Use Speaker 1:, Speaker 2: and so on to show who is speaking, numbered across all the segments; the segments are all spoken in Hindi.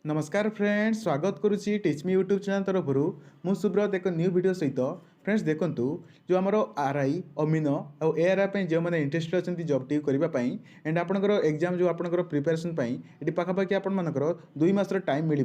Speaker 1: नमस्कार फ्रेंड्स, स्वागत करुच्ची टीच मी यूट्यूब चैनल तरफ मु सुब्रत एक न्यू वीडियो सहित फ्रेंड्स देखूँ जो आमर आरआई अमीन और एआरआई जो मैंने इंटरेस्टेड अच्छा जॉब टी करने एंड आपंकर एग्जाम जो आपंकर प्रिपेरेसन ये पाखापाखि आपर 2 मासर टाइम मिल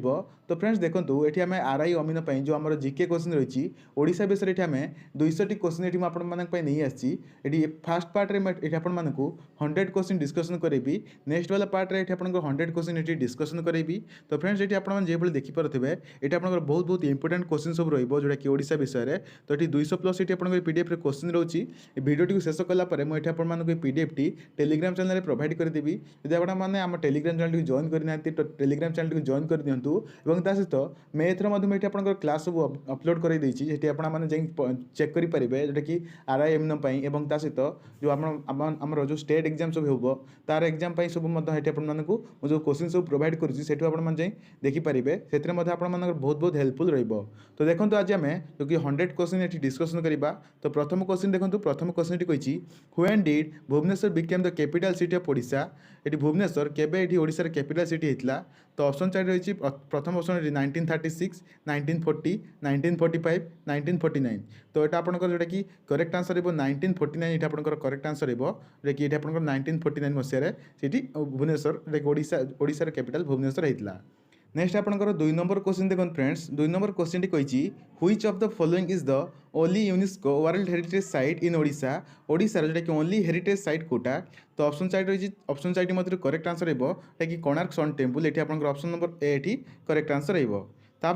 Speaker 1: तो फ्रेंड्स देखूँ ये आम आरआई अमीन जो आम जीके क्वेश्चन रही ओडिशा विषय ये आम 200 क्वेश्चन ये नहीं आसी फास्ट पार्ट में ये आपको 100 क्वेश्चन डिस्कसन करेबी नेक्स्ट वाला पार्ट में ये आपको 100 क्वेश्चन ये डिस्कसन करेबी तो फ्रेंड्स ये आपने देखिपे ये आपको बहुत बहुत इंपोर्टेंट क्वेश्चन सब रोटा कि ओडिशा विषय तो ये 200 प्लस ये आपको पीडीएफ क्वेश्चन रोचे वीडियो शेष कलापर मुझे आपको पीडीएफ टी टेलीग्राम चैनल प्रोवाइड करदेवी यदि आपने आम टेलीग्राम चैनल जॉइन करना तो टेलीग्राम चैनल जॉइन कर दिंतु और ता सहित मैथ्र ये आप क्लास सब अपलोड कर चेक करेंगे जोटा कि आरआई एमएनएम और ता सहित जो आमर जो स्टेट एग्जाम सब हो तार एग्जाम सब आपको जो क्वेश्चन सब प्रोवाइड करुँच देखिपारे से बहुत बहुत हेल्पफुल रही तो देखो आज आम जो कि 100 क्वेश्चन ये डिस्कसन करवा तो प्रथम क्वेश्चन देखो प्रथम क्वेश्चन कही when did Bhubaneswar became the capital city of Odisha ये भुवनेश्वर केबे ये ओडिशार कैपिटल सिटी होता तो ऑप्शन 4 रही प्रथम ऑप्शन 1936 1940 1945 1949 तो यहाँ आपंकर जोटा कि करेक्ट आंसर हो 1949 ये आपंकर करेक्ट आंसर हो कि ये आपंकर 1949 मसीह भुवनेश्वर ओडिशार कैपिटल भुवनेश्वर होता नेक्स्ट आपंकर 2 नंबर क्वेश्चन देखो फ्रेंड्स 2 नंबर क्वेश्चन टी कही which of the following is the only UNESCO world heritage site in Odisha ओडिशार जोटा कि ओनली हेरिटेज साइट कोटा तो ऑप्शन 4 रही ऑप्शन 4 मध्य करेक्ट आंसर हो कि कोणार्क सन टेम्पल ये आपंकर ऑप्शन नंबर ए ये करेक्ट आंसर हो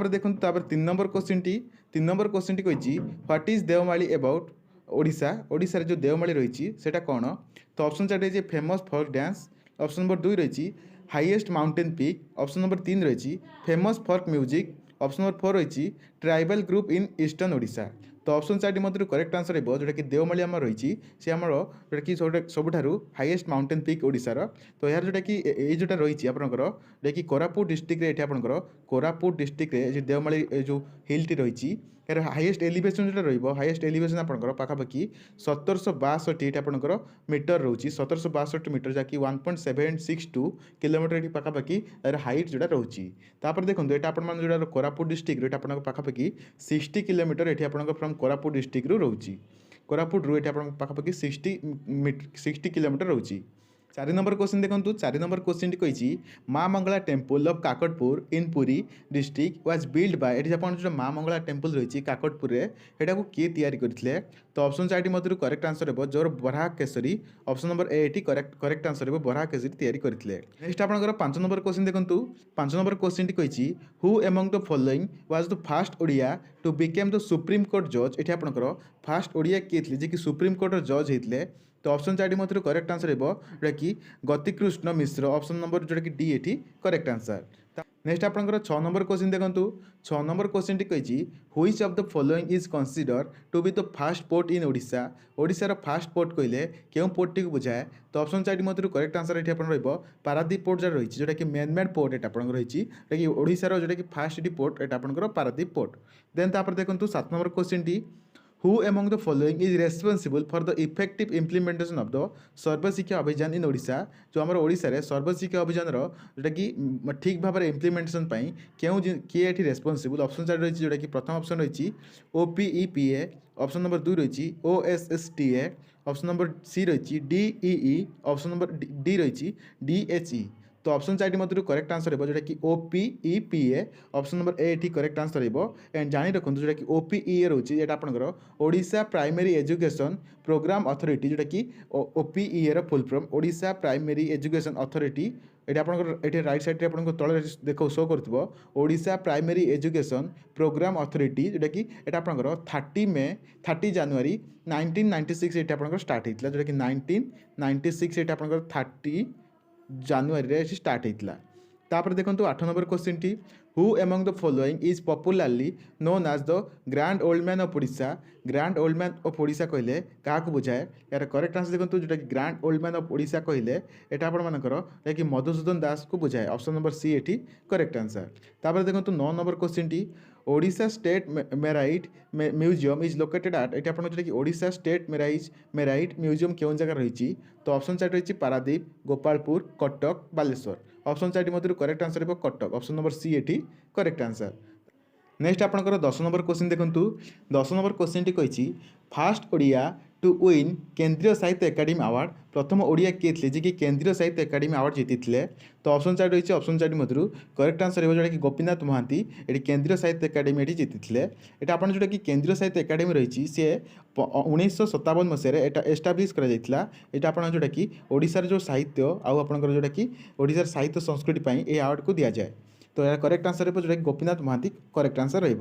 Speaker 1: देखो 3 नंबर क्वेश्चन टी कही what is Devmali about Odisha ओडिशार जो देवमाली रही है कौन तो ऑप्शन 4 रही famous folk dance option number 2 रही highest mountain peak option number 3 रही famous folk music option number 4 रही tribal group in eastern Odisha तो ऑप्शन 4 मध्य करेक्ट आंसर हो जोटा कि देवमाली आम रही सी आम जोटा कि सबुठ हाईएस्ट माउंटेन पीक ओडिशार तो यार जोटा कि ये जोटा रही आपंकर जोटा कि कोरापुट डिस्ट्रिक्ट ये आपंकर कोरापुट डिस्ट्रिक्ट देवमाली जो हिल टी रही यार हाईएस्ट एलिवेशन जो हाईएस्ट एलिवेशन आपंकर पाखापाखि 1762 ये आपंकर मीटर रोचे 1762 मीटर जहाँकि 1.762 किलोमीटर ये पाखापाखि यार हाइट जोटा रोचे देखो ये आप कोरापुट डिस्ट्रिक्ट ये आप पाखापाखि 60 किलोमीटर ये आप फ्रॉम कोरापुट डिस्ट्रिक्ट रोचे कोरापुट रू ये पाखापाखि 60 किलोमीटर रोचे 4 नंबर क्वेश्चन देखो 4 नंबर क्वेश्चन टी कही Maa Mangala temple of Kakatpur in Puri district was build by ये जो माँ मंगला टेम्पल रही काकटपुर में को किए तैयारी करते तो ऑप्शन 4 मध्य करेक्ट आंसर हो जोर बराह केसरी ऑप्शन नंबर ए ये करेक्ट आंसर हो बराह केसरी तैयारी करते नेक्स्ट आपंकर 5 नंबर क्वेश्चन देखो 5 नंबर क्वेश्चन टी कही who among the following was the first Odia to became the supreme court जज ये आपंकर फास्ट ओडिया किए थे जी सुप्रीम कोर्टर जज होते तो ऑप्शन 4 मध्य करेक्ट आंसर हो जोटा कि गतिकृष्ण मिश्र ऑप्शन नंबर जोटा कि डी ये करेक्ट आंसर नेक्स्ट आपंकर 6 नंबर क्वेश्चन देखो 6 नंबर क्वेश्चन टी कही which of the following is consider to be the first port in Odisha ओडिशार फास्ट पोर्ट कहले क्यों पोर्ट टी बुझाए तो ऑप्शन 4 मध्य करेक्ट आंसर ये पारादीप पोर्ट जो रही जोटा कि मैनमेड पोर्ट ये आप रही कि ओडिशार जोटा कि फास्ट पोर्ट ये आपंकर पारादीप पोर्ट देन देखो 7 नंबर क्वेश्चन टी who among the following is responsible for the effective implementation of the Sarva Shiksha Abhiyan in Odisha जो आम ओडिशा सर्वशिक्षा अभियान जोटा कि ठीक भाव में इम्प्लीमेंटेशन क्यों किए ये रेस्पॉन्सिबल ऑप्शन 4 रही जोटा कि प्रथम ऑप्शन रही OPEPA ऑप्शन नंबर 2 रही OSSTA ऑप्शन नंबर सी रही DEE ऑप्शन नंबर डी रही DHE तो ऑप्शन 4 मध्य करेक्ट आंसर हो जोटा कि OPEPA ऑप्शन नंबर ए ये करेक्ट आंसर हो एंड जानी रखुद जोटा कि OPEA रोचे ये आपंकर Odisha primary education programme authority जोटा कि OPEA रो full form Odisha primary education authority ये आपंकर ये राइट साइड आपको तले देखो शो कर Odisha primary education programme authority जोटा कि ये आपंकर 30 जनवरी 1996 ये आपंकर स्टार्ट होता जोटा कि 1996 ये आपंकर 30 जनवरी स्टार्ट होता देखो 8 नंबर क्वेश्चन टी who among the following is popularly known as the grand old man of Odisha grand old man of Odisha कहले क्या बुझाए यार करेक्ट आंसर देखो जोटा कि grand old man of Odisha कहले यहाँ आपंकर कि मधुसूदन दास को बुझाए ऑप्शन नंबर सी ये करेक्ट आंसर देखो 9 नंबर क्वेश्चन टी Odisha state maritime museum is located at ये आप जोटा कि ओडिशा स्टेट मेराइट म्यूजियम क्यों जगह रही तो ऑप्शन 4 रही पारादीप गोपालपुर कटक बालेश्वर ऑप्शन 4 मध्य करेक्ट आंसर हो कटक ऑप्शन नंबर सी एटी करेक्ट आंसर। नेक्स्ट आपंकर 10 नंबर क्वेश्चन देखूँ 10 नंबर क्वेश्चन टी कही first Odia to win Kendriya Sahitya academy award प्रथम ओडिया किए थे जी कि केंद्रीय साहित्य एकाडेमी अवार्ड जीति तो ऑप्शन 4 रही ऑप्शन 4 मध्य करेक्ट आंसर हो जोटा कि गोपीनाथ महांती ये केंद्रीय साहित्य एकाडेमी ये जीति ये आप जोटा कि केंद्रीय साहित्य एकाडेमी रही सी 1957 मसीह एस्टाब्लीश कराइला यहाँ आप जोटा कि ओडिशार जो साहित्य आपर जोटा कि ओडिशार साहित्य संस्कृति ये अवार्ड को दि जाए तो यार करेक्ट आंसर हो जोटा कि गोपीनाथ महांती करेक्ट आंसर रही।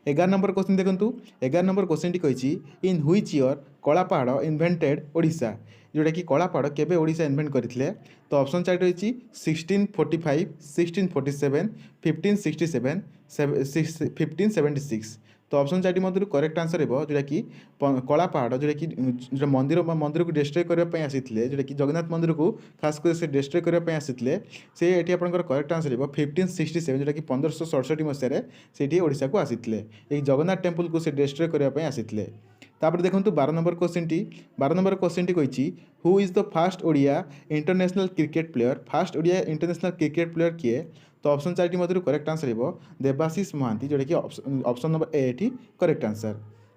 Speaker 1: 11 नंबर क्वेश्चन देखूँ 11 नंबर क्वेश्चन टी कही इन हुईच इयर कला पहाड़ इन्वेंटेड ओडिशा जोटा कि कला पहाड़ केबे ओडिशा इन्वेंट करते तो ऑप्शन 4 रही 1645 1647 1567 1576 तो ऑप्शन 4 मध्य करेक्ट आंसर हो जोटा कि कला पहाड़ जोटा कि जो मंदिर को डिस्ट्रॉय करने आसी जोटा कि जगन्नाथ मंदिर को खासकर से डिस्ट्रॉय करने आसी से ये आपंकर करेक्ट आंसर हो 1567 जोटा कि 1567 मसीह से ओडिशा को आसी जगन्नाथ टेम्पल को से डिस्ट्रॉय करने आसी तापर देखो 12 नंबर क्वेश्चन टी कही who is the first Odia international cricket player fast Odia international cricket player किए तो ऑप्शन 4 मध्य करेक्ट आंसर हो देवाशीष महांती जोटा कि ऑप्शन नंबर ए ये करेक्ट आंसर।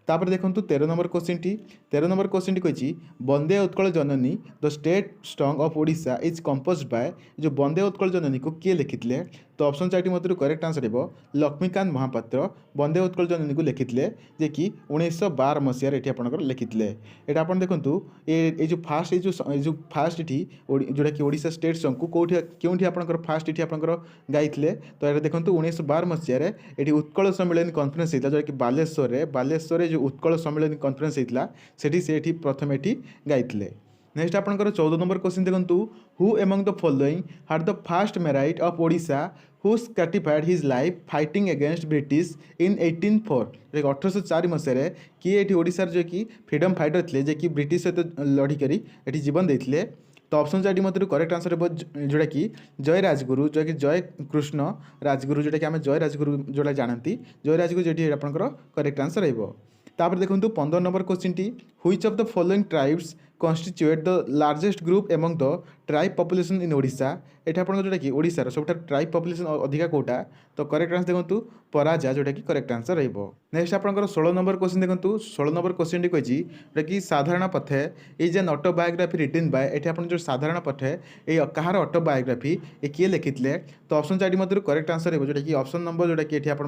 Speaker 1: तापर देखो 13 नंबर क्वेश्चन टी कही Vande Utkal Janani the state song of Odisha is composed by जो वंदे उत्कल जननी को किए लिखिले तो ऑप्शन 4 मध्य करेक्ट आंसर हो लक्ष्मीकांत महापात्र वंदे उत्कल जननी को लिखिले जे कि 1912 मसीह ये आपंकर लिखिले यहाँ आप देखूँ ये जो फास्ट जो फास्ट ये जोटा कि ओडिशा स्टेट सॉन्ग को कौटी क्योंकि आपंकर फास्ट ये आपंकर गाइले तो ये देखो 1912 मसीह ये उत्कल सम्मेलन कन्फरेन्स होता जोटा कि बालेश्वर जो उत्कल सम्मेलन कन्फरेन्स होता से प्रथम ये गाइले। नेक्स्ट आपंकर 14 नंबर क्वेश्चन देखूँ who among the following had the first martyr of Odisha who sacrificed his life fighting against British in 1804 1804 मसीह किए ये ओडिशार जो कि फ्रीडम फाइटर थे जे कि ब्रिटिश सहित लड़िकी ये जीवन देते तो ऑप्शन 4 मध्य करेक्ट आंसर हो जोटा कि जय राजगुरु जो कि जय कृष्ण राजगुरु जोटा कि आम जय राजगुरु जोटा जानती जय राजगुरु जो आपंकर करेक्ट आंसर हो। तापर देखो 15 नंबर क्वेश्चन टी which of the following tribes constitute the largest group among the tribe population in Odisha ये आप जोटा कि ओडिशार सब ट्राइब पॉपुलेशन अधिका कोटा तो करेक्ट आंसर देखो पराजा जोटा कि करेक्ट आंसर रही। नेक्स्ट आपंकर 16 नंबर क्वेश्चन देखो 16 नंबर क्वेश्चन टी कही जोटा कि Sadharan Pathe is an autobiography written by ये आप जो साधारण पथे ये कहार ऑटोबायोग्राफी ये किए लिखिले तो ऑप्शन 4 मध्य करेक्ट आंसर हो जोटा कि ऑप्शन नंबर जोटा कि आपर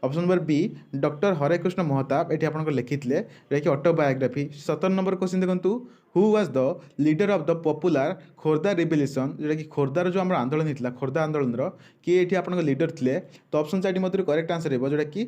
Speaker 1: option number B doctor Harekrushna Mahtab ये आपंकर लिखिले जोटा कि ऑटोबायोग्राफी। 17 नंबर क्वेश्चन देखो who was the leader of the popular Khordha revolution जोटा कि खोर्धार जो आम आंदोलन होता खोर्धा आंदोलन किए ये आप लीडर थे तो ऑप्शन 4 मध्य करेक्ट आंसर हो जोटा कि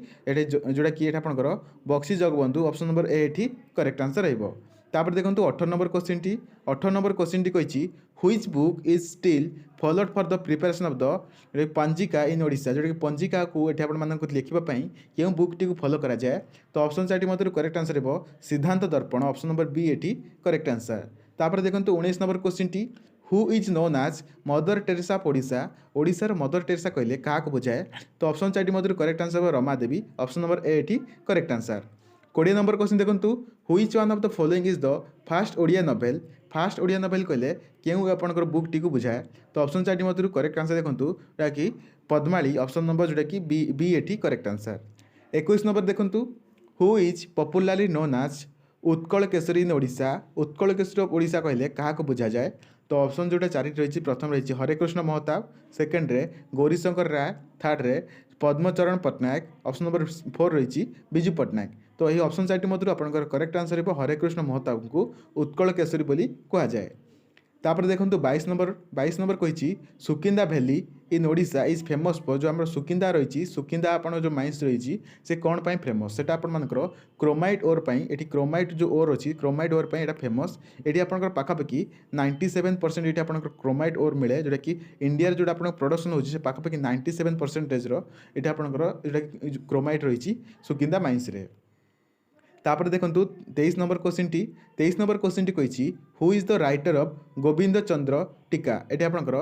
Speaker 1: जोटा कि आपंकर Bakshi Jagabandhu option number A ये करेक्ट आंसर हो। तापर देखो 18 नंबर क्वेश्चन टी कही which book is still followed for the preparation of the Panjika in Odisha जोटा कि पंजिका को ये आप लिखापी क्यों बुक टी फॉलो करा जाए तो ऑप्शन 4 मध्य करेक्ट आंसर हो Siddhanta Darpan option number B ये करेक्ट आंसर। तापर देखो 19 नंबर क्वेश्चन टी who is known as Mother Teresa of Odisha ओडिशार मदर टेरेसा कहले क्या बुझाए तो ऑप्शन 4 मध्य करेक्ट आंसर हो Rama Devi option number A ये करेक्ट आंसर। 20 नंबर क्वेश्चन देखो which one of the following is the first Odia novel कहले क्यों आपंकर बुक टी बुझाए तो ऑप्शन 4 मध्य करेक्ट आंसर देखो जोटा कि पद्माली ऑप्शन नंबर जोटा कि बी ये करेक्ट आंसर। 21 नंबर देखो who is popularly known as Utkal Kesari in Odisha Utkal Kesari of Odisha कहले क्या बुझा जाए तो ऑप्शन जोटा 4 रही प्रथम रही हरेकृष्ण महताब सेकेंड रे गौरीशंकर राय थर्ड रे पद्मचरण पट्टनायक ऑप्शन नंबर 4 रही विजु पट्टनायक तो यही ऑप्शन 4 मध्य आपंकर करेक्ट आंसर हो हरेकृष्ण महताब को उत्कल केसरी बोली कहुए। तापर देखो 22 नंबर कही Sukinda valley in Odisha is famous for जो आम सुकिंदा रही सुकिंदा आप जो माइंस रही से कौन पाई फेमस से आपर क्रोमाइट ओर ये क्रोमाइट जो ओर अच्छी क्रोमाइट ओर पर फेमस ये आपंकर पाखापाखि 97% ये आपंकर क्रोमाइट ओर मिले जोटा कि इंडिया जो आप प्रोडक्शन होची से पाखापाखि 97% ये आपंकर जोटा क्रोमाइट रही सुकिंदा माइंस रे। तापर देखो 23 नंबर क्वेश्चन टी कही who is the writer of Govind Chandra Tika ये आपंकर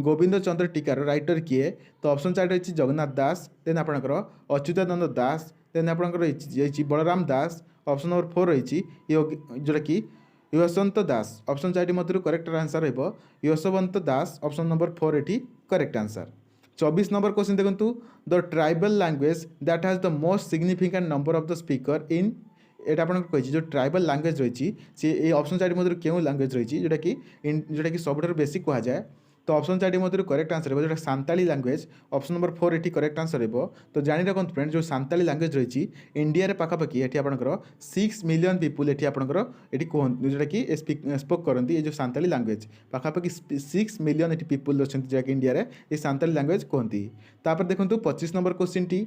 Speaker 1: गोविंद चंद्र टीकार राइटर किए तो ऑप्शन 4 रही जगन्नाथ दास देन आपंकर अच्युतानंद दास देन आपंकर रही बलराम दास ऑप्शन नंबर 4 रही जोटा कि यशवंत दास ऑप्शन 4 मध्य करेक्ट आंसर रहिबो यशवंत दास ऑप्शन नंबर 4 एठी करेक्ट आंसर। 24 नंबर क्वेश्चन देखंतु the tribal language that has the most significant number of the speaker in एटा आपन कहि जो ट्राइबल लैंग्वेज रही सी ए ऑप्शन 4 मध्य केउ लैंग्वेज रही जोटा कि सबठार बेसी कहा जाए तो ऑप्शन 4 मध्य करेक्ट आंसर हो जो सांताली लैंग्वेज ऑप्शन नंबर 4 एठी करेक्ट आंसर हो। तो जानी रखुन फ्रेंड जो सांताली लैंग्वेज रही इंडिया रे पाखापाखि एठी आपनकर 6 मिलियन पीपुल एठी आपनकर एठी कहन जोटा कि स्पोक करंती ए जो सांताली लैंग्वेज पाखापाखि 6 मिलियन एठी पीपुल अछंती जे कि इंडिया रे ए सांताली लैंग्वेज कहंती। तापर देखंतु 25 नंबर क्वेश्चन टी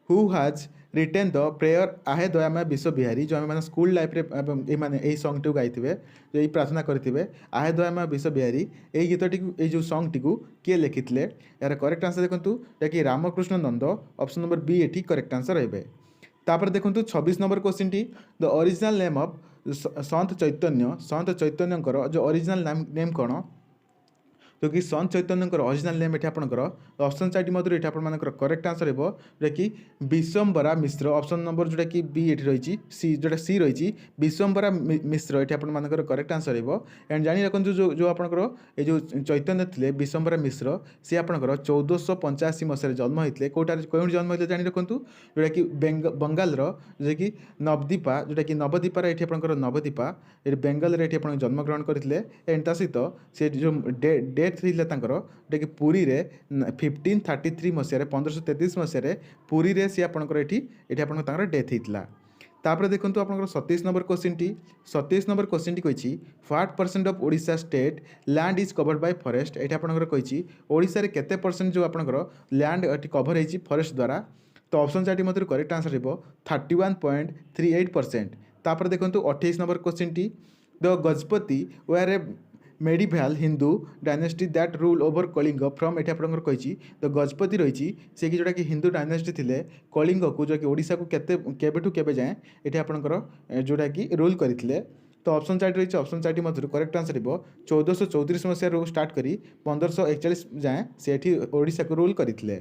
Speaker 1: who has retain the prayer आहे दयामय विश्व बिहारी जो आम स्कूल लाइफ रे माने यही सॉन्ग टी गाइथिबे जो यही प्रार्थना करथिबे आहे दयामय विश्व बिहारी यही गीतटी ए जो सॉन्ग टी को किए लिखिथिले यार करेक्ट आंसर देखंतु कि रामकृष्ण नंद ऑप्शन नंबर बी एठी करेक्ट आंसर रहबे। तापर देखंतु 26 नंबर क्वेश्चन टी द ओरिजिनल नेम ऑफ संत चैतन्यकर जो ओरिजिनल नेम कौन जो कि संत चैतन्यकर ओरिजिनल नेम एठी आपनकर ऑप्शन 4 मध्य एठी आपन मानकर करेक्ट आंसर हेबो जोटा कि विश्वम्बरा मिश्र ऑप्शन नंबर जोटा कि बी एठी रही सी जोटा सी रही विश्वम्बरा मिश्र एठी आपन मानकर करेक्ट आंसर हेबो। एंड जानि रखन जो आपनकर ए जो चैतन्य थिले विश्वम्बरा मिश्र सी आपनकर 1485 मसिया जन्म होइतले कोउठ जन्म होइतले जानि रखंतु जोटा कि बंगाल रो जे कि नवदीपा जोटा कि नवदीपा एठी आपनकर नवदीपा ए बेंगल रे एठी आपन जन्म ग्रहण करथिले एंड ता सहित से जो डेट थी जोटा कि पुरी रे 1533 मसीह 1533 मसीह पुरी रे सी आपनकर एठी आपनकर डेथ होता। तापर देखंतु आपनकर 27 नंबर क्वेश्चन टी 27 नंबर क्वेश्चन टी कहिछि what percent of Odisha state land is covered by forest एठी आपनकर कहिछि ओडिशा रे केते परसेंट जो आपनकर लैंड एठी कवर हेछि फॉरेस्ट द्वारा तो ऑप्शन 4 मध्य करेक्ट आंसर हेबो 31.38%। तापर देखंतु 28 नंबर क्वेश्चन टी the Gajapati were a medieval Hindu dynasty that rule over Kalinga from एठी आपनकर कहिछि तो गजपति रही से कि जोटा कि हिंदू डायनेस्टी थिले कलिंग को जो कि ओडिशा को केबेठू केबे जाए एठी आपनकर जोटा कि रूल करथिले तो ऑप्शन 4 रही ऑप्शन 4 मध्य करेक्ट आंसर हेबो 1434 मसीह स्टार्ट करी 1541 जाए से एठी ओडिशा को रूल करथिले।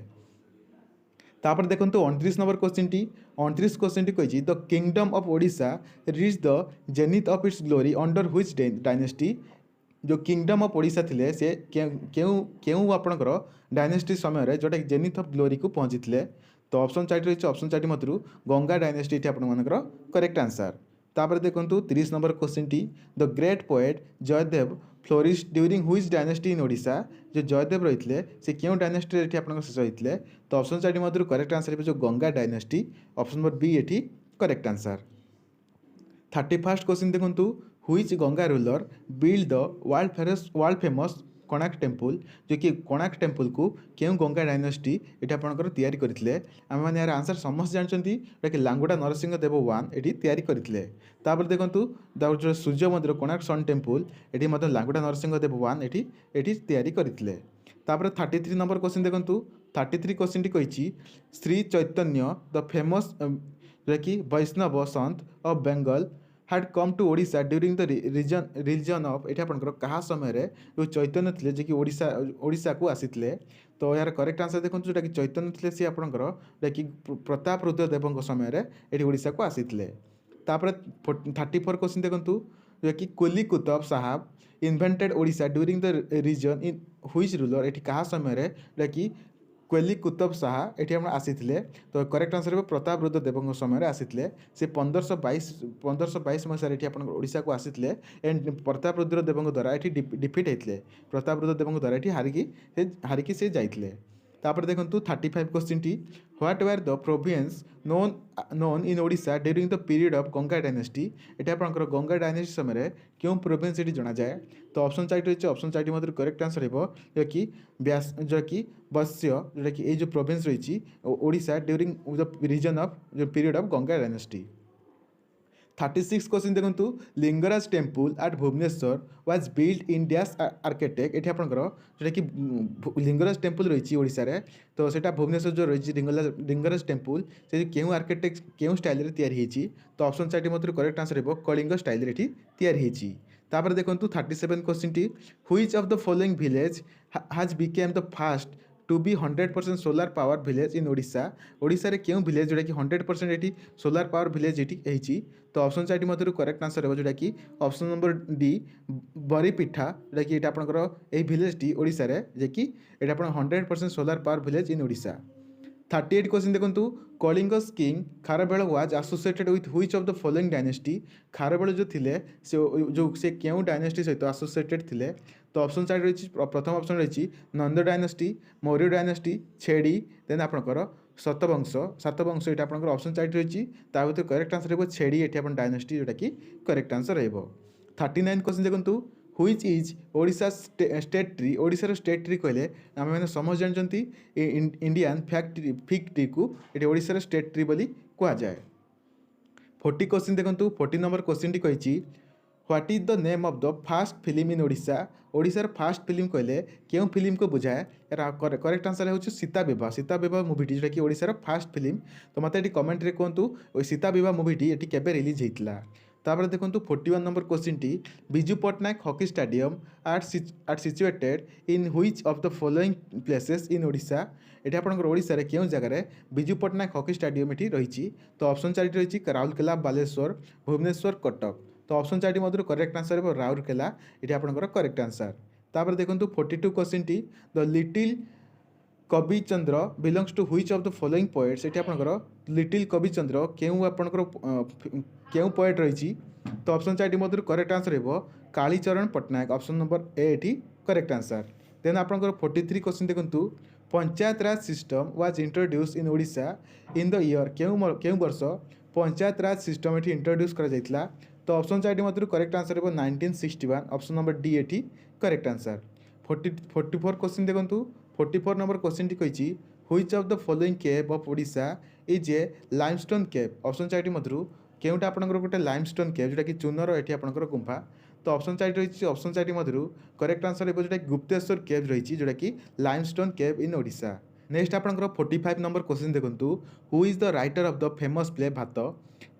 Speaker 1: तापर देखंतु 29 नंबर क्वेश्चन टी 29 क्वेश्चन टी कहिछि the kingdom of Odisha reach the zenith of its glory under which dynasty जो किंगडम ऑफ ओडिशा थिले से केउ आपनकर डायनेस्टी समय जोटा जेनिथ ऑफ ग्लोरी को पहुँची थे तो ऑप्शन 4 रही ऑप्शन 4 मध्य गंगा डायनेस्टी ये आपनकर करेक्ट आंसर। तापर देखंतु 30 नंबर क्वेश्चन टी the great poet Jayadev flourish during which dynasty in Odisha जो जयदेव रही से क्यों डायनेस्टी ये आपनकर शेष होते तो ऑप्शन 4 मध्य करेक्ट आंसर जो Ganga dynasty option number b एठी करेक्ट आंसर। 31st क्वेश्चन देखंतु which Ganga ruler build the world famous Konark temple जो कि कोणार्क टेम्पल को क्यों गंगा डायनेस्टी ये आपनकर तैयारी करथिले आम माने यार आंसर समस्त जानचंती कि लांगुडा नरसिंह देव 1 एठी तैयारी करथिले। तापर देखंतु जो सूर्य मंदिर कोणार्क सन टेम्पल एठी मतलब लांगुडा नरसिंह देव 1 एठी तैयारी करथिले। तापर 33 नंबर क्वेश्चन देखंतु 33 क्वेश्चन टी कहिछि श्री चैतन्य द फेमस जो कि Vaishnava sant of Bengal had come to Odisha during the religion of ये आपनकर कहा समय रे जो चैतन्य थिले जे कि ओडिशा को आसीथिले तो यार करेक्ट आंसर देखंतु जोटा कि चैतन्य थिले से आपनकर जे कि प्रताप रुद्र देवଙ୍କ समय रे एठी ओडिशा को आसीथिले। तापर 34 क्वेश्चन देखंतु जो कि Quli Qutub Sahab invented Odisha during the region in which ruler एठी कहा समय रे जे कि कोली कुतुब शाह ये आसीथिले तो करेक्ट आंसर है प्रताप रुद्र देव समय आसीथिले से 1522 मसीह ये ओडिशा को आसीथिले एंड प्रताप रुद्र देव द्वारा ये डिफिट होते प्रताप रुद्र देव द्वारा ये हारिकी से जाइथिले। तापर देखंतु 35 क्वेश्चन टी what were the province known in Odisha during the period of Ganga dynasty ये आपनकर गंगा डायनेस्टी समय क्यों प्रोविंस ये जना जाए तो ऑप्शन 4 रही ऑप्शन 4 मध्य करेक्ट आंसर हो जो कि वश्य जोटा कि ये जो प्रोविंस रही Odisha during the region of जो period of Ganga dynasty. 36 question देखंतु Lingaraj temple at Bhubaneswar was build in dash architect ये आपनकर जोटा कि लिंगराज टेम्पल रही ओडिशा रे तो सेटा भुवनेश्वर जो रही लिंगराज टेम्पल से क्यों आर्किटेक्ट क्यों स्टाइल रे तैयारी होईची तो ऑप्शन 4 मध्य करेक्ट आंसर हो कलिंग स्टाइल रे तैयारी होईची। तापर देखंतु 37 क्वेश्चन टी which of the following village has became the first to be 100% solar power village in Odisha Odisha रे केउं विलेज जोटा कि 100% एटी सोलार पावर विलेज एटी एहिची तो ऑप्शन चार्ट मध्य करेक्ट आंसर हो जोटा कि ऑप्शन नंबर डी बरीपिठा जोटा कि एटा आपनकर एही विलेज टी ओडिशा रे जे कि एटा आपन 100% solar power village in Odisha 38 question देखो Kalinga's king Kharavela was associated with which of the following dynasty Kharavela जो थिले से केउं डायनेस्टी सहित एसोसिएटेड थिले तो ऑप्शन चार्ट रही प्रथम ऑप्शन रही नंद डायनेस्टी मौर्य डायनेस्टी छेड़ी देन आपनकर सतवंश ये आपनकर ऑप्शन चार्ट रही भर करेक्ट आंसर रही छेड़ी ये आप डायनेस्टी जोटा कि करेक्ट आंसर रही 39 क्वेश्चन देखो which is Odisha state tree ओडिशार स्टेट ट्री कहले आम मैंने समझ जानते इंडियन फिग ट्री को ये ओडिशार स्टेट ट्री बोली कहुए 40 क्वेश्चन देखो 40 नंबर क्वेश्चन टी कही what is the name of the first film in Odisha ओडिशार फास्ट फिल्म कहले क्यों फिल्म को बुझाए करेक्ट आंसर हो सीता विवाह मूवीटी जोटा कि ओडिशार फास्ट फिल्म तो मत ये कमेंट रे कहतु सीता विवाह मूवीटी ये केबे रिलीज होता तापर देखो 41 नंबर क्वेश्चन टी Biju Patnaik hockey stadium are situated in which of the following places in Odisha ये आपंकर ओडिशा रे क्यों जगह बिजू पट्टनायक हॉकी स्टेडियम ये रही तो ऑप्शन 4 रही राउरकेला बालेश्वर भुवनेश्वर कटक तो ऑप्शन 4 मध्य करेक्ट आंसर हो राउरकेला ये आपंकर करेक्ट आंसर तापर देखो 42 क्वेश्चन टी the little Kavi Chandra belongs to which of the following poets ये आपंकर लिटिल कवि चंद्र क्यों आपंकर क्यों पोएट रही तो ऑप्शन 4 मध्य करेक्ट आंसर हो Kalicharan Patnaik option number A ये करेक्ट आंसर देन आपंकर 43 क्वेश्चन देखो panchayat raj system was introduce in Odisha in the year क्यों वर्ष पंचायत राज सिस्टम ये इंट्रोड्यूस करा तो ऑप्शन 4 मध्य करेक्ट आंसर हो 1961 ऑप्शन नंबर डी ये करेक्ट आंसर 44 क्वेश्चन देखो 44 नंबर क्वेश्चन टी कही which of the following cave of Odisha is a limestone cave option 4 मध्य केउटा आपनकर गोटे लाइमस्टोन केव जोटा कि चूनर ये आपनकर गुंफा तो ऑप्शन 4 रही ऑप्शन 4 मध्य करेक्ट आंसर हो जोटा गुप्तेश्वर केव रही जोटा कि लाइमस्टोन केव इन ओडिशा नेक्स्ट आपनकर 45 नंबर क्वेश्चन देखो who is the writer of the famous play भात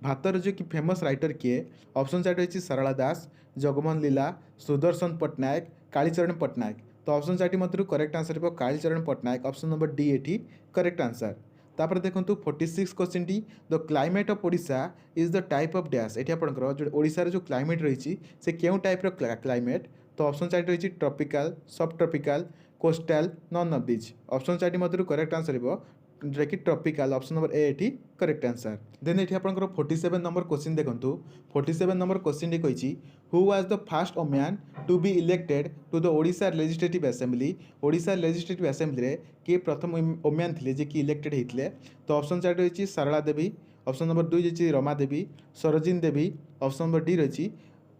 Speaker 1: भातर जो कि फेमस राइटर किए ऑप्शन 4 रही सारला दास जगमोहन लीला सुदर्शन पट्टनायक कालीचरण पट्टनायक तो ऑप्शन 4 मध्य करेक्ट आंसर हो Kalicharan Patnaik option number D ये करेक्ट आंसर तापर देखो 46 क्वेश्चन टी the climate of Odisha is the type of dash ये आपंकर जो ओडिशार जो क्लाइमेट रही से क्यों टाइप क्लाइमेट तो ऑप्शन 4 रही ट्रॉपिकल सब tropical coastal none of these option 4 मध्य करेक्ट आंसर हो जोटा कि ट्रॉपिकल ऑप्शन नंबर ए ये करेक्ट आंसर देन ये आपंकर 47 नंबर क्वेश्चन देखो 47 नंबर क्वेश्चन टी कही who was the first woman to be elected to the Odisha legislative assembly Odisha legislative assembly रे किए प्रथम ओम्यान थे जे कि इलेक्टेड होते तो ऑप्शन 4 रही सारला देवी ऑप्शन नंबर 2 रही रमा देवी सरोजिनी देवी ऑप्शन नंबर डी रही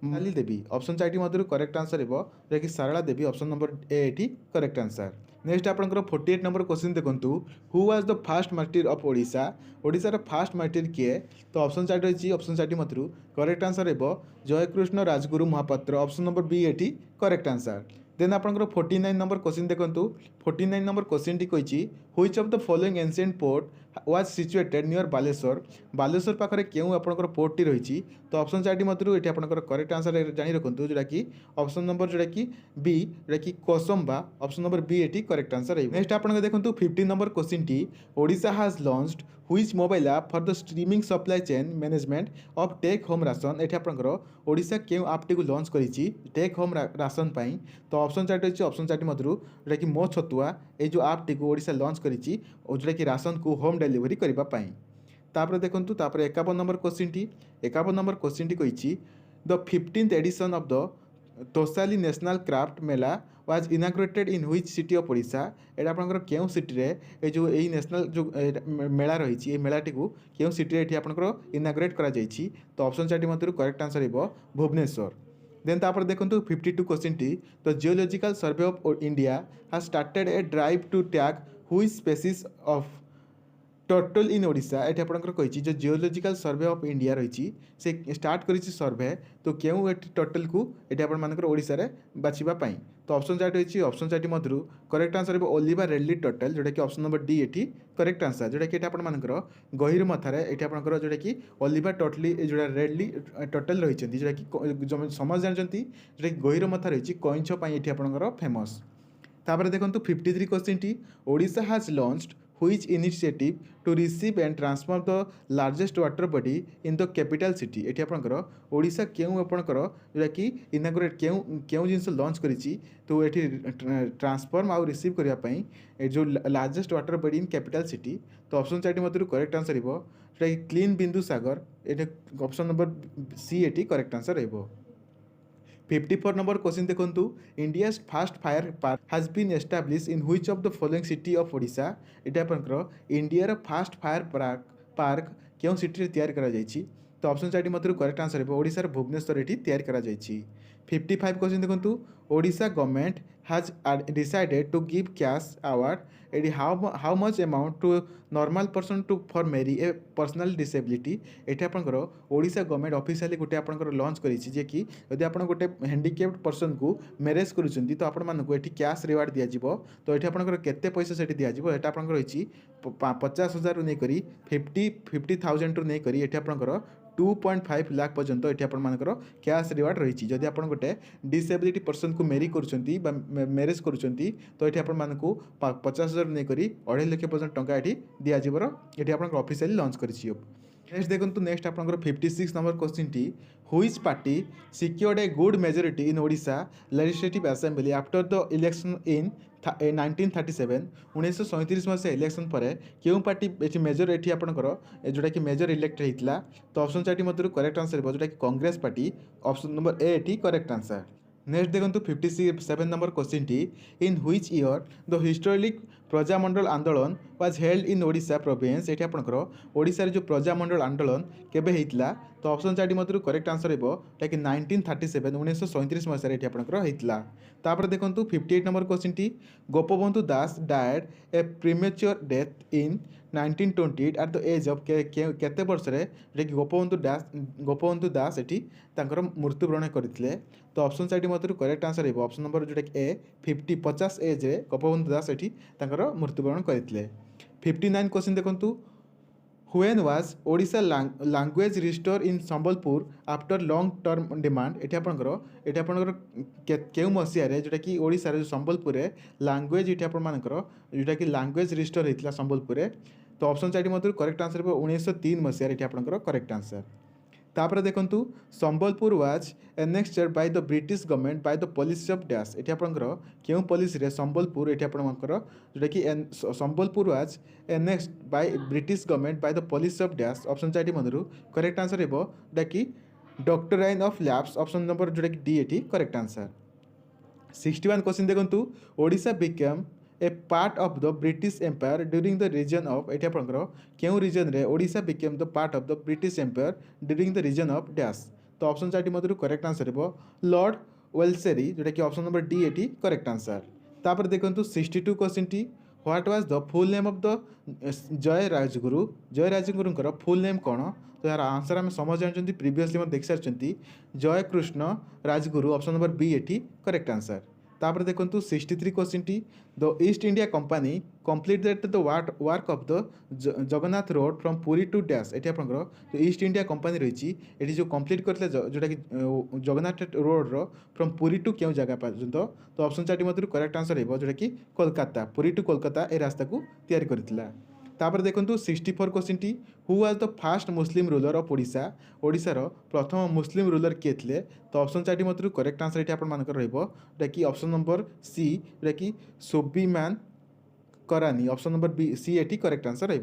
Speaker 1: माली देवी ऑप्शन 4 मध्य करेक्ट आंसर हो जैसे सारला देवी ऑप्शन नंबर ए ये करेक्ट आंसर नेक्स्ट आपंकर 48 नंबर क्वेश्चन देखो who was the first martyr of Odisha ओडिशार फास्ट मार्टिर किए तो ऑप्शन 4 रही ऑप्शन 4 मध्य करेक्ट आंसर हो Jayakrishna Rajguru Mahapatra option number B ये करेक्ट आंसर देन आपंकर 49 नंबर क्वेश्चन देखो 49 नंबर क्वेश्चन टी कही which of the following ancient port was situated near Baleshwar पाखे क्यों आपंकर पोर्ट टी रही तो ऑप्शन 4 मध्य ये आपंकर करेक्ट आंसर जानी रखु जोटा कि ऑप्शन नंबर जोटा कि बी जोटा कि कोसंबा ऑप्शन नंबर बी ये करेक्ट आंसर रही नेक्स्ट आपन देखो 15 नंबर क्वेश्चन टी Odisha has launched which mobile app for the streaming supply chain management of take home ration ये आपंकर ओडिशा क्यों आप टी लॉन्च करी टेक होम राशन पाई तो ऑप्शन 4 रही ऑप्शन 4 मध्य जोटा कि मो छतुआ ये जो आप टी ओडिशा लॉन्च करी जोटा कि राशन को होम डिलीवरी करने तापर देखो तापर 51 नंबर क्वेश्चन टी 51 नंबर क्वेश्चन टी कही the 15th edition of the Tosali national craft mela was inaugurated in which city of Odisha एटा आपनकर केउ सिटी रे ए जो एई नेशनल जो मेला रही मेलाटी को केउ सिटी रे एठी आपनकर इनाग्रेट करा जाईछि तो ऑप्शन 4 मध्य करेक्ट आंसर हेबो भुवनेश्वर देन तापर देखो 52 क्वेश्चन टी the geological survey of India has started a drive to tag which species of turtle in Odisha ये आपंकर कही जो जियोलॉजिकल सर्वे ऑफ इंडिया रही से स्टार्ट कर सर्वे तो क्यों टोटल को ये आपर ओडिशा रे बाछापी तो ऑप्शन 4 रही ऑप्शन 4 मध्य करेक्ट आंसर हो ओलिवा रेडली टोटल जोटा कि ऑप्शन नंबर डी ये करेक्ट आंसर जोटा कि आपर गहिर मथारे ये आपंकर जोटा कि ओलिवा टोटली जोटा रेडली टोटल रही जोटा कि समझ जानते जोटा कि गहिर मथा रही कईंछ ये आपंकर फेमस तापर देखो 53 क्वेश्चन टी Odisha has launched which initiative to receive and transfer the largest water body in the capital city एठी आपनकर ओडिशा केउ आपनकर जोटा कि इनागुरेट केउ केउ जिंस लॉन्च करिछि तो एठी ट्रांसफॉर्म आउ रिसीव करिया पई जो largest water body in capital city तो ऑप्शन 4 मधुर करेक्ट आंसर हिबो जोटा कि क्लीन बिंदु सागर एठी ऑप्शन नंबर सी एठी करेक्ट आंसर हिबो 54 नंबर क्वेश्चन देखो India first fire park has been establish in which of the following city of Odisha एटा आपनकर इंडिया फास्ट फायर पार्क क्यों सिटी तैयार करा जायछि तो ऑप्शन 4 मधुर करेक्ट आंसर है ओडिशा भुवनेश्वर एटी तैयार करा जायछि 55 क्वेश्चन देखो Odisha government has decided to give cash award एटी how much amount to normal person to for marry a personal disability eighty आपनकर ओडिशा गवर्नमेंट ऑफिशियली गोटे आपनकर लॉन्च करिछि जे कि यदि आपण गोटे हैंडिकैप्ड पर्सन को मैरेज करूछंती तो आपण मानको एटी कैश रिवार्ड दिया जिवो तो एटी आपनकर केते पैसा सेठी दिया जिवो एटा आपनकर रहिछि 50,000 रु नै करी 50,000 रु नै करी एटी आपनकर 2.5 लाख पर्यंत ये आपर कैश रिवार्ड रही जदि आप गोटे डिसेबिलिटी पर्सन को मेरी करुँच मैरेज करुँच तो ये आपको 50,000 नहीं करी 2.5 लाख पर्यंत टंका ये दिज्वर ये आप ऑफिशियली लॉन्च कर नेक्स्ट देखो नेक्स्ट आप 56 नंबर क्वेश्चन टी which party secured a good majority in Odisha legislative assembly after the election in 1937 1937 मसीहा इलेक्शन पर क्यों पार्टी ये मेजर ये आपंकर जोटा कि मेजर इलेक्ट होता तो ऑप्शन 4 मध्य करेक्ट आंसर जोटा कि Congress party option number A ये करेक्ट आंसर नेक्स्ट देखो 57 नंबर क्वेश्चन टी in which year the historic Prajamandal andolan was held in Odisha province ये आपंकर ओडिशा जो प्रजामंडल आंदोलन केबे होता तो ऑप्शन 4 मध्य करेक्ट आंसर होगा कि 1937 1937 मसीह ये आपंकर होता तापर देखो 58 नंबर क्वेश्चन टी Gopabandhu Das died a premature death in 1928 at the age of केते वर्ष रे जे कि गोपबंधु दास एटी तांकर मृत्युवरण करथिले तो ऑप्शन 4 मध्य करेक्ट आंसर है ऑप्शन नंबर जोटा कि ए 50 एज रे गोपबंधु दास एटी तांकर मृत्युवरण करथिले 59 क्वेश्चन देखंतु when was Odisha language restore in Sambalpur after long term demand ये आपंकर केउ मसीह जोटा कि ओडिशा जो संबलपुर लैंग्वेज ये आपंकर जोटा कि लैंग्वेज रिस्टोर होता संबलपुर तो ऑप्शन 4 मध्य करेक्ट आंसर हो 1903 मसीह ये आपंकर करेक्ट आंसर तापर देखंतु Sambalpur was annexed by the British government by the policy of dash ये आपंकर केउ पॉलिसी रे संबलपुर ये आपंकर जोटा कि Sambalpur was annexed by British government by the policy of dash option 4 मधुर करेक्ट आंसर हो जोटा कि doctrine of lapse option number जोटा कि डी एटी करेक्ट आंसर 61 क्वेश्चन देखंतु Odisha become a part of the British empire during the region of ये आपंकर क्यों रीजन रे Odisha became the part of the British empire during the region of dash तो ऑप्शन 4 मध्य करेक्ट आंसर हो लॉर्ड वेल्सेरी जोटा कि ऑप्शन नंबर डी एटी करेक्ट आंसर तापर देखो 62 क्वेश्चन टी what was the full name of the जय राजगुरुंकर फुल नेम कौन तो यार आंसर आम समझ जानते प्रीवियसली देख सारी Jay Krishna Rajguru option number B एटी करेक्ट आंसर तापर देखो 63 क्वेश्चन टी the East India Company completed the work of the Jagannath road from Puri to dash ये आपंकर जो ईस्ट इंडिया कंपनी रही ये जो कंप्लीट करते जोटा कि जगन्नाथ रोड रो फ्रॉम पुरी टू क्यों जगह पर्यंत तो ऑप्शन 4 मध्य करेक्ट आंसर हो जोटा कि कोलकाता पुरी टू कोलकाता ए रास्ता को तैयारी करथिला तापर देखो 64 क्वेश्चन टी who was the first Muslim ruler of Odisha ओडिशार प्रथम मुस्लिम रूलर किए थे तो ऑप्शन 4 मध्य करेक्ट आंसर ये आपंकर रोटा कि ऑप्शन नंबर सी जोटा कि Sulaiman Karrani option number b c एटी करेक्ट आंसर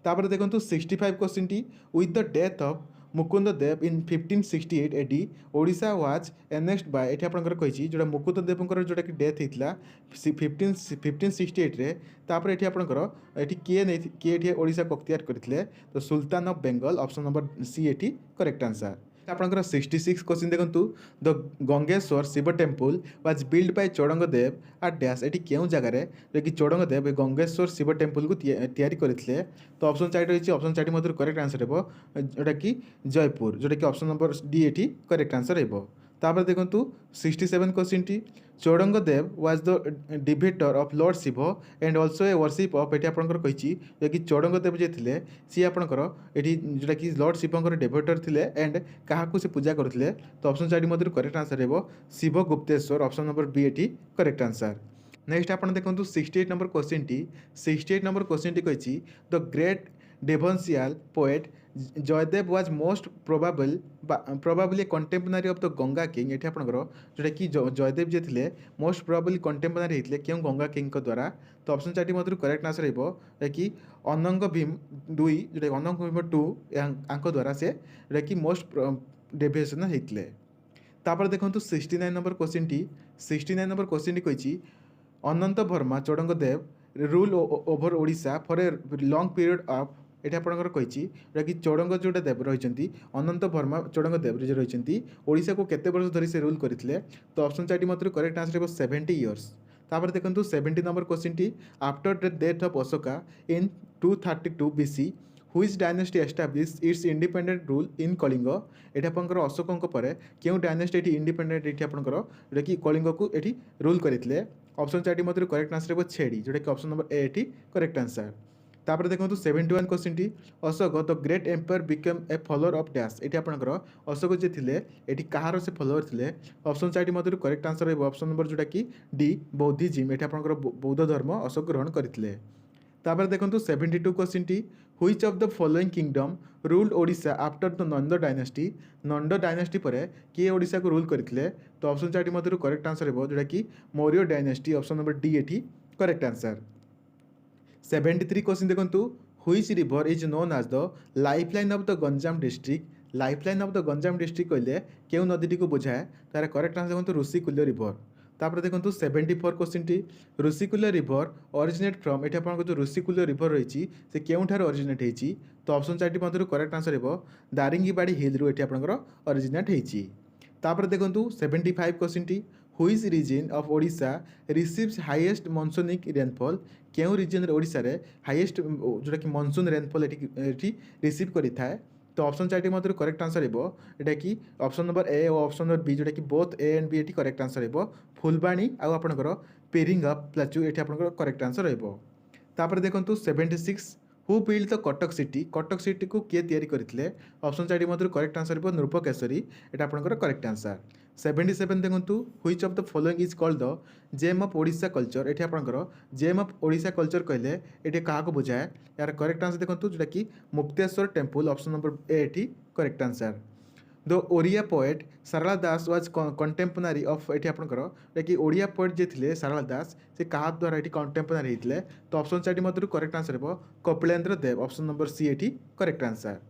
Speaker 1: तापर देखो 65 क्वेश्चन टी with the death of Mukund Dev in 1568 AD Odisha was annexed by ये आपंकर कही जोटा मुकुंद देवकर जोटा कि डेथ होता 1568 रे तापर ये आपंकर ये किए ओडिशा को अख्तियार करते तो sultan of Bengal option number सी एटी करेक्ट आंसर आपंकर 66 क्वेश्चन देखो the Gangeshwar Shiva temple was build by Chodang Deva at dash ये क्यों जगार जो कि चौड़ंग देव गंगेश्वर शिव टेम्पल को तैयारी करते तो ऑप्शन 4 रही ऑप्शन 4 मध्य करेक्ट आंसर हो जोटा कि जयपुर जोटा कि ऑप्शन नंबर डी एटी करेक्ट आंसर हो तापर देखो 67 क्वेश्चन टी Chodang Deva was the debater of lord Shiva and also a worship of ये आपंकर कही जो कि चौड़ंग देव जे थे सी आपंकर ये जोटा कि लॉर्ड शिवंकर डिबेटर थे एंड क्या से पूजा करते तो ऑप्शन 4 मध्य करेक्ट आंसर हो Shiva Gupteshwar option number B एटी करेक्ट आंसर नेक्स्ट आप देखो 68 नंबर क्वेश्चन टी 68 नंबर क्वेश्चन टी कही the great devotional poet Jayadev was most probably contemporary of the Ganga king ये आपंकर जोटा कि जयदेव जी थे मोस्ट प्रोबाबली कंटेम्पोरारी होते क्यों गंगा किंग द्वारा तो ऑप्शन 4 मध्य करेक्ट आंसर हो कि अनंग भीम दुई जोटा अनंग भीम टू द्वारा से जोटा कि मोस्ट डेविएशन होते तापर देखो 69 नंबर क्वेश्चन टी 69 नंबर क्वेश्चन टी कही Anant Varma Chodangdev rule over Odisha for a long period of ये आपंकर कही कि चौड़ंग जोटा देव रही अनंत वर्मा चौड़ंगदेव रही ओडिशा को केते वर्ष धरी से रूल करते तो ऑप्शन 4 मध्य करेक्ट आंसर हो 70 इयर्स तापर देखो 70 नंबर क्वेश्चन टी after the death of Ashoka in 232 BC which dynasty establish its independent rule in Kalinga ये आपंकर अशोकों पर क्यों डायनेस्टी ये इंडिपेंडेंट ये आपंकर जोटा कि कलिंग को ये रूल करते ऑप्शन 4 मध्य करेक्ट आंसर हो छेड़ी जोटा कि ऑप्शन नंबर ए ये करेक्ट आंसर तापर देखो 71 क्वेश्चन टी Ashok the great empire become a follower of dash ये आपंकर अशोक जी थे ये कहार से फॉलोअर थे ऑप्शन 4 मध्य करेक्ट आंसर हो ऑप्शन नंबर जोटा कि डी बौद्धिज्म ये आपंकर बौद्ध धर्म अशोक ग्रहण करते तापर देखो 72 क्वेश्चन टी which of the following kingdom ruled Odisha after the Nand dynasty पर किए ओडिशा को रूल करते तो ऑप्शन 4 मध्य करेक्ट आंसर हो जोटा कि Maurya dynasty option number D ये करेक्ट आंसर 73 क्वेश्चन देखो which river is known as the lifeline of the Ganjam district lifeline of the Ganjam district कहले क्यों नदी को बुझाए तार करेक्ट आंसर देखो ऋषिकूल्य रिवर तापर देखो 74 क्वेश्चन टी ऋषिकूल्य रिवर ऑरिजिनेट फ्रॉम ये आप जो ऋषिकूल्य रिवर रही से क्योंठार ऑरिजिनेट होती तो ऑप्शन 4 मध्य करेक्ट आंसर हो दारिंगीबाड़ी हिल रु ये आपंकर ऑरिजिनेट होती तापर देखो 75 क्वेश्चन टी which region of Odisha receives highest monsoonic rainfall क्यों रिजन ओडिशा रे हाईएस्ट जोटा कि मॉनसून रेनफॉल ये रिसीव करें तो ऑप्शन 4 मध्य करेक्ट आंसर हो यहाँ कि ऑप्शन नंबर ए और ऑप्शन नंबर बी जोटा कि बोथ ए एंड बी ये करेक्ट आंसर हो फुलबाणी आउ आपंकर पेरिंग अप प्लाचू ये आपंकर करेक्ट आंसर हो तापर देखो 76 who build the Cuttack city को किए तैयारी करते ऑप्शन 4 मध्य करेक्ट आंसर हो नृपकेशरी ये आपंकर करेक्ट आंसर 77 देखो which of the following is called the gem of Odisha culture ये आपंकर जेम ऑफ ओडिशा कल्चर कहले ये क्या बुझाए यार करेक्ट आंसर देखो जोटा कि Mukteswar temple option number A ये correct answer the Odia poet Sarala Das was contemporary of ये आपंकर कि ओडिया पोएट जे थे सारला दास से क्या द्वारा ये कंटेम्पोरारी होते तो ऑप्शन 4 मध्य करेक्ट आंसर हो कपिलेन्द्र देव ऑप्शन नंबर सी ये करेक्ट आंसर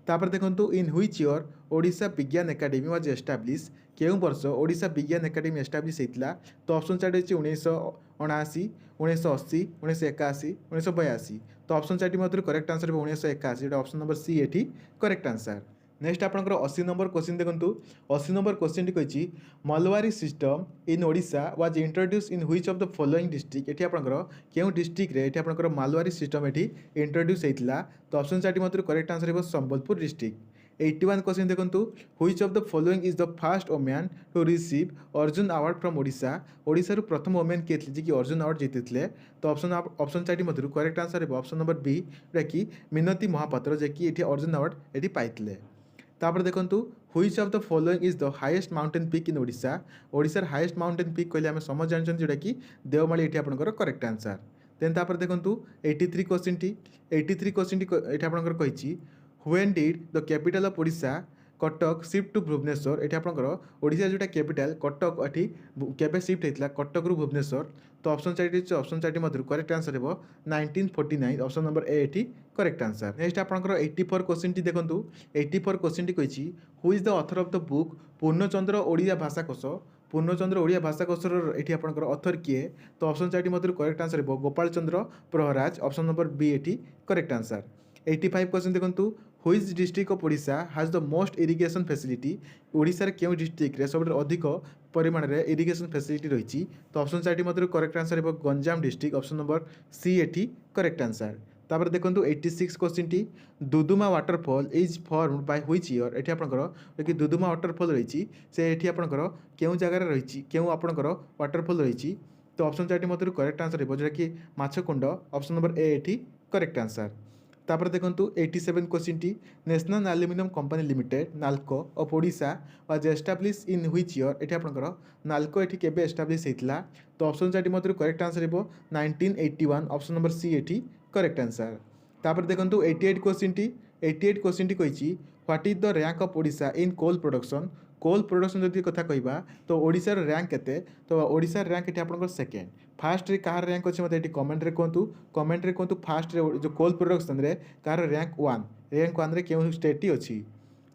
Speaker 1: तापर देखो इन व्हिच ईयर ओडिशा विज्ञान एकाडेमी वाज एस्टाब्लीश क्यों वर्ष ओडिशा विज्ञान एकाडेमी एस्टाब्लीश होता तो ऑप्शन 4 अच्छी 1979 1980 1981 1982 तो ऑप्शन 4 मध्य करेक्ट आंसर हो 1981 ऑप्शन नंबर सी ये करेक्ट आंसर नेक्स्ट आपंकर 80 नंबर क्वेश्चन देखो 80 नंबर क्वेश्चन टी कही Mahalwari system in Odisha was introduce in which of the following district ये आपंकर क्यों डिस्ट्रिक्ट ये आपंकर मालवारी सिस्टम ये इंट्रोड्यूस होता तो ऑप्शन 4 मध्य करेक्ट आंसर हो संबलपुर डिस्ट्रिक्ट 81 क्वेश्चन देखो which of the following is the first women to receive Arjun award from Odisha Odisha प्रथम वोमेन किए थे जी अर्जुन अवार्ड जीति तो ऑप्शन 4 मध्य करेक्ट आंसर हो ऑप्शन नंबर बी जोटा कि मिनती महापात्र जे कि ये अर्जुन अवार्ड ये पाइले तापर देखो which of the following is the highest mountain peak in Odisha ओडिशार हाईएस्ट माउंटेन पीक कहले आम समझ जानते जोटा कि देवमाली ये आपंकर करेक्ट आंसर देन तापर देखो 83 क्वेश्चन टी 83 क्वेश्चन टी ये आपंकर कही when did the capital of Odisha Cuttack shift to Bhubaneswar ये आपंकर ओडिशा जोटा कैपिटल कटक ये केबे शिफ्ट होता कटक रु भुवनेश्वर तो ऑप्शन 4 ऑप्शन 4 मध्य करेक्ट आंसर हो 1949 ऑप्शन नंबर ए ये करेक्ट आंसर नेक्स्ट आपंकर 84 क्वेश्चन टी देखो 84 क्वेश्चन टी कही who is the author of the book Purnachandra Odia Bhashakosha Purnachandra Odia भाषाकोशर ये आपंकर ऑथर किए तो ऑप्शन 4 मध्य करेक्ट आंसर हो गोपाल चंद्र प्रहराज ऑप्शन नंबर बी ये करेक्ट आंसर 85 क्वेश्चन देखो which district of Odisha has the most irrigation facility Odisha क्यों डिस्ट्रिक्ट रे सब अधिक परिमाण में इरिगेशन फैसिलिटी रही तो ऑप्शन 4 मध्य करेक्ट आंसर हो Ganjam district option number C ये करेक्ट आंसर तापर देखो 86 क्वेश्चन टी Duduma waterfall is form by which year ये आपंकर कि दुदुमा वाटरफॉल रही से ये आपंकर क्यों जगार रही क्यों आपंकर वाटरफॉल रही तो ऑप्शन 4 मध्य करेक्ट आंसर हो जोटा कि माछकुंड ऑप्शन नंबर ए ये करेक्ट आंसर तापर देखंतु 87 question T national aluminium company limited NALCO of Odisha was establish in which year एठी आपनकर नाल्को एठी केबे एस्टाब्लिश हेतला तो ऑप्शन चार्ट मधुर करेक्ट आंसर हेबो 1981 ऑप्शन नंबर सी एठी करेक्ट आंसर। तापर देखंतु 88 क्वेश्चन टी कहिछि what is the rank of Odisha in coal production जदि कथा कहबा तो ओडिशार रैंक केते तो ओडिशार रैंक एठी आपनकर सेकेंड फास्ट रे कहार रैंक अछि मते एठी कमेंट रे कहंतु फास्ट रे जो कोल प्रोडक्शन रे कहार रैंक 1 रे केउ स्टेट टी अछि।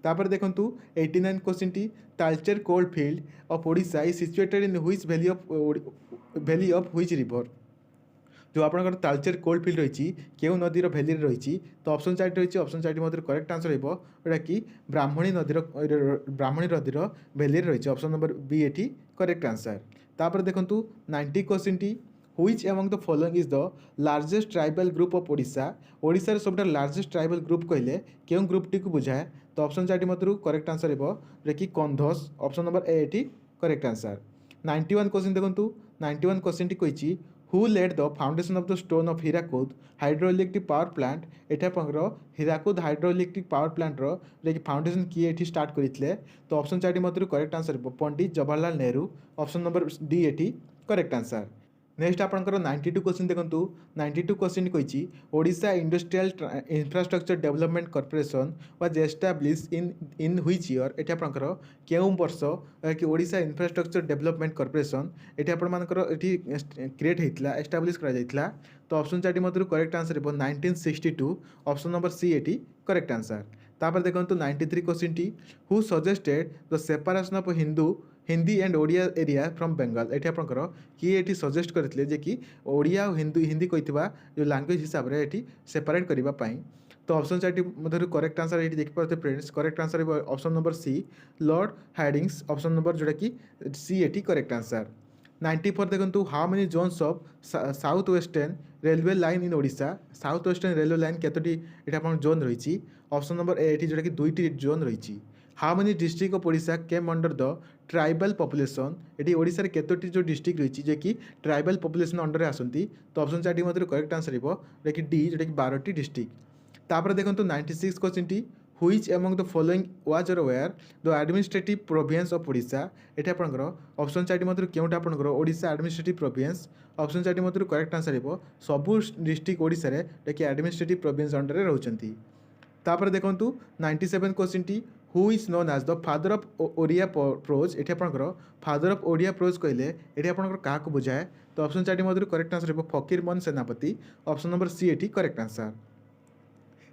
Speaker 1: तापर देखंतु 89 क्वेश्चन टी Talcher coal field of Odisha is situated in which valley of which river जो आपनकर तालचेर कोल्ड फील्ड रही केउ नदीर भैली रही तो ऑप्शन चार्ट रही ऑप्शन चार्ट मध्य करेक्ट आंसर हो कि ब्राह्मणी नदीर भैली रही ऑप्शन नंबर बी एटी करेक्ट आंसर। तापर देखंतु 90 क्वेश्चन टी which among the following is the largest tribal group of Odisha सबटा लार्जेस्ट ट्राइबल ग्रुप कहले केउ ग्रुप टी को बुझाए तो ऑप्शन चार्ट मध्य करेक्ट आंसर हो कि कंधस ऑप्शन नंबर ए एटी करेक्ट आंसर। 91 क्वेश्चन देखंतु 91 क्वेश्चन टी कहिछि who laid the foundation of the stone of Hirakud hydroelectric power plant एटा पंगर हीराकुद हाइड्रोइलेक्ट्रिक पावर प्लांट रो जे फाउंडेशन किए एठी स्टार्ट करितले तो ऑप्शन चार्ट मध्य correct answer Pandit Jawaharlal Nehru option number D एठी करेक्ट आंसर। नेक्स्ट आपनकर 92 क्वेश्चन देखंतु 92 क्वेश्चन कहिछि Odisha industrial infrastructure development corporation was establish in which year एठी आपनकर केउ वर्ष कि ओडिशा इंफ्रास्ट्रक्चर डेवलपमेंट कॉर्पोरेशन एठी आपन मानकर एठी क्रिएट हेतला एस्टाब्लिश करा जायतला तो ऑप्शन चार्ट मध्य करेक्ट आंसर हो 1962 ऑप्शन नंबर सी एठी करेक्ट आंसर। तापर देखंतु 93 क्वेश्चन टी who suggested the separation of Hindi and Odia area from Bengal एठी आपनकर किए एठी सजेस्ट करथिले जे कि ओडिया और हिंदी कहितबा जो लैंग्वेज हिसाब रे एठी सेपरेट करिबा पई तो ऑप्शन चार्ट मधुर करेक्ट आंसर एठी देखि पाते friends correct answer option number C lord Hardings option number जोटा कि सी एठी करेक्ट आंसर। 94 देखंतु how many zones of south western railway line in Odisha south western railway line केतोटी एठी आपन जोन रहिछि ऑप्शन नंबर ए एठी जोटा कि दुईटी जोन रहिछि। How many district of Odisha came under the tribal population एटी ओडिशा रे केतोटी जो डिस्ट्रिक्ट रही जे कि ट्राइबल पॉपुलेशन अंडर आसंती तो ऑप्शन चार्ट मध्य करेक्ट आंसर हो कि डी जोटा कि 12टी डिस्ट्रिक्ट। तापर देखंतु 96 क्वेश्चन टी which among the following was aware the administrative province of Odisha एठी आपनकर ऑप्शन चार्ट मध्य केउटा आपनकर ओडिशा एडमिनिस्ट्रेटिव प्रोविंस ऑप्शन चार्ट मध्य करेक्ट आंसर हो सबु डिस्ट्रिक्ट ओडिशा रे कि एडमिनिस्ट्रेटिव प्रोविंस अंडर रे रहउचंती। तापर देखंतु 97 क्वेश्चन टी who is known as the father of Odia prose एठी आपनकर फादर ऑफ ओडिया प्रोज कहले एठी आपनकर का को बुझाए तो ऑप्शन चार्ट मध्य करेक्ट आंसर हो फकीर मोहन सेनापति ऑप्शन नंबर सी एठी करेक्ट आंसर।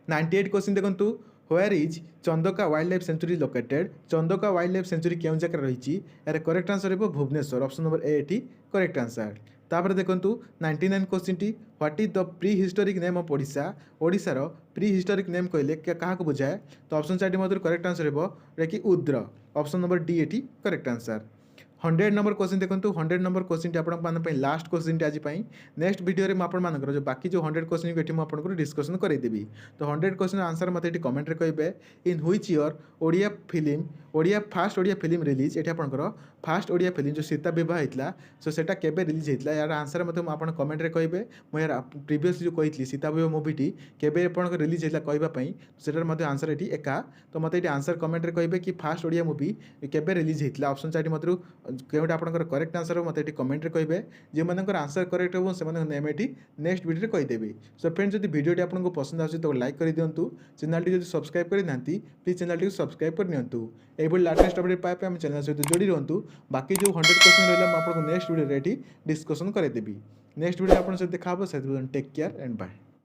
Speaker 1: 98 क्वेश्चन देखंतु where is Chandaka wild life sanctuary located Chandaka wild life sanctuary केउ जगह रही यार करेक्ट आंसर हो भुवनेश्वर ऑप्शन नंबर ए एठी करेक्ट आंसर। तापर देखंतु 99 क्वेश्चन टी what is the pre historic name of ओडिशार प्री हिस्टोरिक नेम कहले क्या को बुझाए तो ऑप्शन चार्ट मध्य करेक्ट आंसर हो कि उद्र ऑप्शन नंबर डी एटी करेक्ट आंसर। 100 नंबर क्वेश्चन देखंतु 100 नंबर क्वेश्चन टी आपण लास्ट क्वेश्चन टी आज नेक्स्ट वीडियो रे आपण मानकर जो बाकी जो 100 क्वेश्चन को एठी म आपन को डिस्कशन करै देबी तो 100 क्वेश्चन आंसर मते एठी कमेंट रे कहबे इन which year fast Odia film release एठी आपनकर फास्ट ओडिया फिल्म जो सीता विवाह हेतला सो सेटा केबे रिलीज हेतला यार आंसर मते म आपन कमेंट रे कहबे म यार प्रीवियस जो कहितली सीता विवाह मूवी टी केबे आपन को रिलीज हेतला कहबा पई सेटार मते आंसर एठी एका तो मते एठी आंसर कमेंट रे कहबे कि फास्ट ओडिया मूवी केबे रिलीज हेतला ऑप्शन चार्ट मते केउटा आपनकर करेक्ट आंसर मते एठी कमेंट रे कहबे जे मानकर आंसर करेक्ट हो से मानकर नेम एठी नेक्स्ट वीडियो रे कहि देबे। सो फ्रेंड्स जदि वीडियो टी आपनको पसंद आसी तो लाइक करि दियंतु चैनल टी जदि सब्सक्राइब करि नांती प्लीज चैनल टी सब्सक्राइब कर नियंतु एबोल लेटेस्ट अपडेट पाए हम चैनल सहित जोड़ी रहंतु बाकी जो 100 क्वेश्चन रहला म आपनको नेक्स्ट वीडियो रे एठी डिस्कशन करै देबी। नेक्स्ट वीडियो आपन से देखा हो टेक केयर एंड बाय।